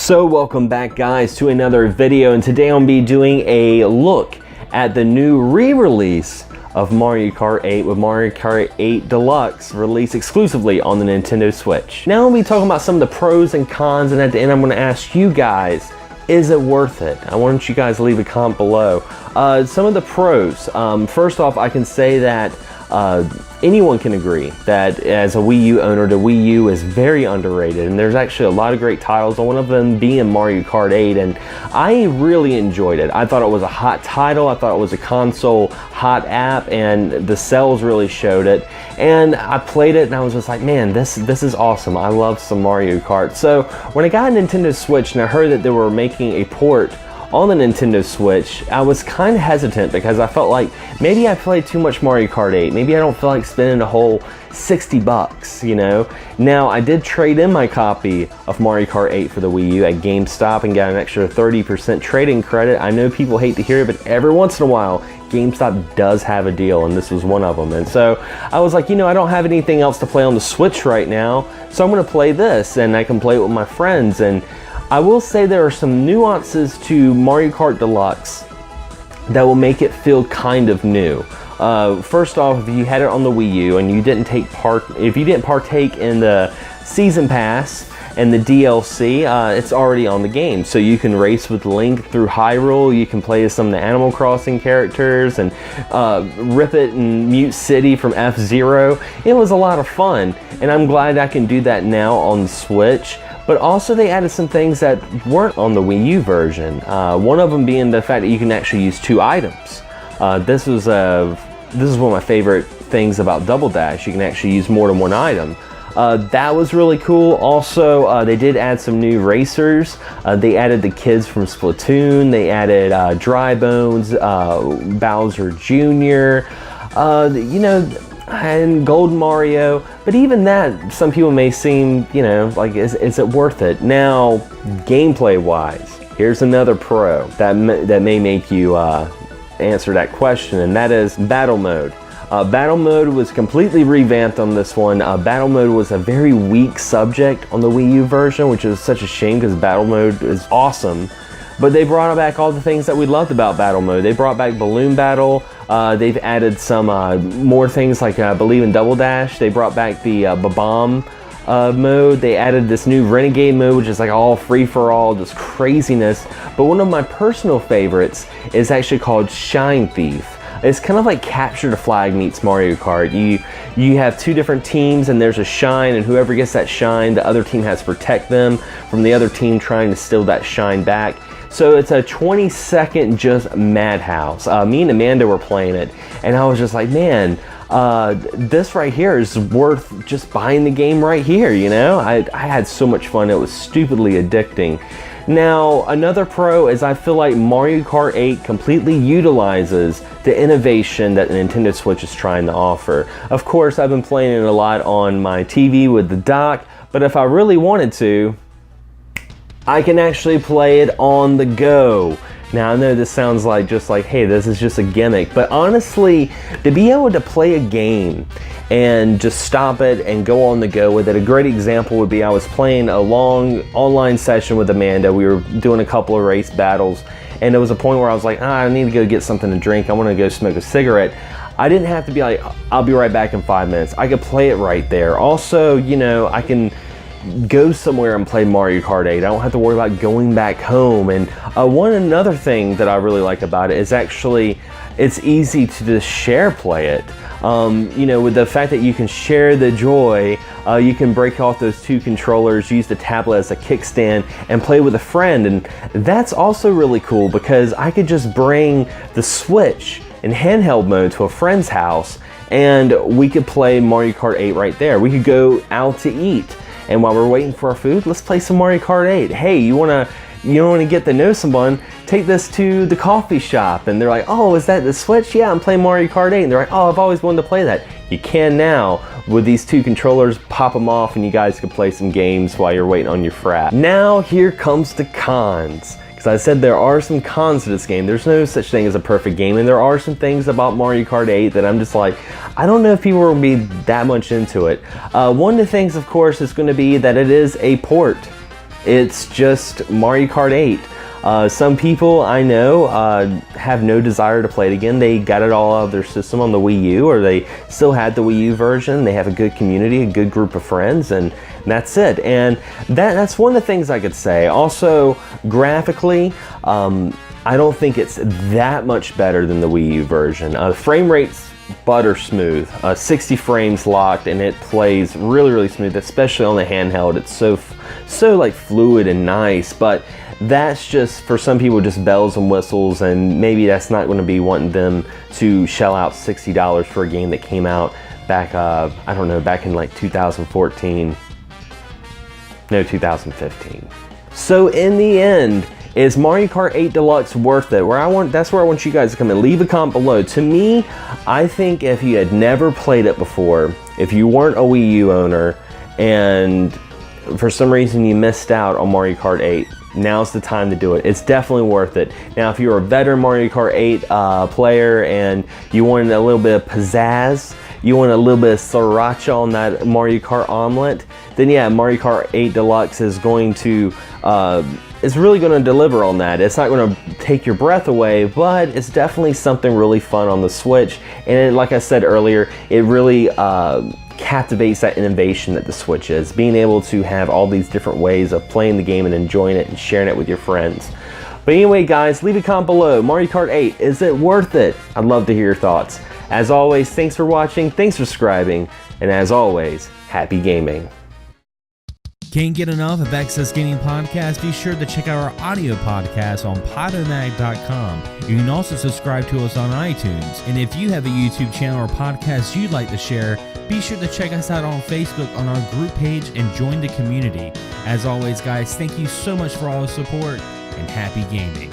So welcome back guys to another video, and today I'm going to be doing a look at the new re-release of Mario Kart 8 with Mario Kart 8 Deluxe released exclusively on the Nintendo Switch. Now I'm going to be talking about some of the pros and cons, and at the end I'm going to ask you guys, is it worth it? I want you guys to leave a comment below. Some of the pros, first off I can say that anyone can agree that as a Wii U owner, the Wii U is very underrated, and there's actually a lot of great titles, one of them being Mario Kart 8, and I really enjoyed it. I thought it was a hot title, I thought it was a console hot app, and the sales really showed it, and I played it and I was just like, man, this is awesome. I love some Mario Kart. So when I got a Nintendo Switch and I heard that they were making a port on the Nintendo Switch, I was kind of hesitant because I felt like maybe I played too much Mario Kart 8. Maybe I don't feel like spending a whole 60 bucks, you know? Now, I did trade in my copy of Mario Kart 8 for the Wii U at GameStop and got an extra 30% trading credit. I know people hate to hear it, but every once in a while, GameStop does have a deal, and this was one of them. And so I was like, you know, I don't have anything else to play on the Switch right now, so I'm going to play this, and I can play it with my friends. And I will say there are some nuances to Mario Kart Deluxe that will make it feel kind of new. First off, if you had it on the Wii U and you didn't partake in the Season Pass and the DLC, it's already on the game. So you can race with Link through Hyrule, you can play as some of the Animal Crossing characters, and Rip It and Mute City from F-Zero. It was a lot of fun, and I'm glad I can do that now on the Switch. But also they added some things that weren't on the Wii U version. One of them being the fact that you can actually use 2 items. This is one of my favorite things about Double Dash. You can actually use more than one item. That was really cool. Also, they did add some new racers. They added the kids from Splatoon. They added Dry Bones, Bowser Jr., you know, and Golden Mario. But even that, some people may seem, you know, like, is it worth it? Now, gameplay wise, here's another pro that may make you answer that question, and that is battle mode. Battle mode was completely revamped on this one. Battle mode was a very weak subject on the Wii U version, which is such a shame because battle mode is awesome. But they brought back all the things that we loved about battle mode. They brought back balloon battle. They've added some more things like I believe in Double Dash. They brought back the Bomb mode. They added this new Renegade mode, which is like all free-for-all, just craziness. But one of my personal favorites is actually called Shine Thief. It's kind of like Capture the Flag meets Mario Kart. You have 2 different teams, and there's a shine, and whoever gets that shine, the other team has to protect them from the other team trying to steal that shine back. So it's a 20-second just madhouse. Me and Amanda were playing it, and I was just like, man, this right here is worth just buying the game right here, you know? I had so much fun. It was stupidly addicting. Now, another pro is I feel like Mario Kart 8 completely utilizes the innovation that the Nintendo Switch is trying to offer. Of course, I've been playing it a lot on my TV with the dock, but if I really wanted to, I can actually play it on the go. Now, I know this sounds like just like, hey, this is just a gimmick, but honestly, to be able to play a game and just stop it and go on the go with it, a great example would be I was playing a long online session with Amanda. We were doing a couple of race battles, and there was a point where I was like, I need to go get something to drink. I want to go smoke a cigarette. I didn't have to be like, I'll be right back in 5 minutes. I could play it right there. Also, you know, I can go somewhere and play Mario Kart 8. I don't have to worry about going back home. And another thing that I really like about it is actually it's easy to just share play it. You know, with the fact that you can share the joy, you can break off those 2 controllers, use the tablet as a kickstand, and play with a friend. And that's also really cool because I could just bring the Switch in handheld mode to a friend's house, and we could play Mario Kart 8 right there. We could go out to eat, and while we're waiting for our food, let's play some Mario Kart 8. Hey, you don't want to get to know someone, take this to the coffee shop. And they're like, oh, is that the Switch? Yeah, I'm playing Mario Kart 8. And they're like, oh, I've always wanted to play that. You can now with these 2 controllers, pop them off, and you guys can play some games while you're waiting on your frat. Now, here comes the cons. Because I said there are some cons to this game. There's no such thing as a perfect game, and there are some things about Mario Kart 8 that I'm just like, I don't know if people will be that much into it. One of the things, of course, is going to be that it is a port. It's just Mario Kart 8. Some people I know have no desire to play it again. They got it all out of their system on the Wii U, or they still had the Wii U version. They have a good community, a good group of friends, and that's it. And that's one of the things I could say. Also, graphically, I don't think it's that much better than the Wii U version. The frame rate's butter smooth, 60 frames locked, and it plays really, really smooth, especially on the handheld. It's so like fluid and nice, but that's just, for some people, just bells and whistles, and maybe that's not going to be wanting them to shell out $60 for a game that came out back, I don't know, back in like 2014, no, 2015. So in the end, is Mario Kart 8 Deluxe worth it? That's where I want you guys to come in. Leave a comment below. To me, I think if you had never played it before, if you weren't a Wii U owner, and for some reason you missed out on Mario Kart 8, now's the time to do it. It's definitely worth it. Now, if you're a veteran Mario Kart 8 player and you wanted a little bit of pizzazz, you want a little bit of sriracha on that Mario Kart omelet, then yeah, Mario Kart 8 Deluxe is going to, it's really going to deliver on that. It's not going to take your breath away, but it's definitely something really fun on the Switch. And like I said earlier, it really captivates that innovation that the Switch is. Being able to have all these different ways of playing the game and enjoying it and sharing it with your friends. But anyway, guys, leave a comment below. Mario Kart 8, is it worth it? I'd love to hear your thoughts. As always, thanks for watching, thanks for subscribing, and as always, happy gaming. Can't get enough of Access Gaming Podcast? Be sure to check out our audio podcast on Podomatic.com. You can also subscribe to us on iTunes. And if you have a YouTube channel or podcast you'd like to share, be sure to check us out on Facebook on our group page and join the community. As always, guys, thank you so much for all the support, and happy gaming.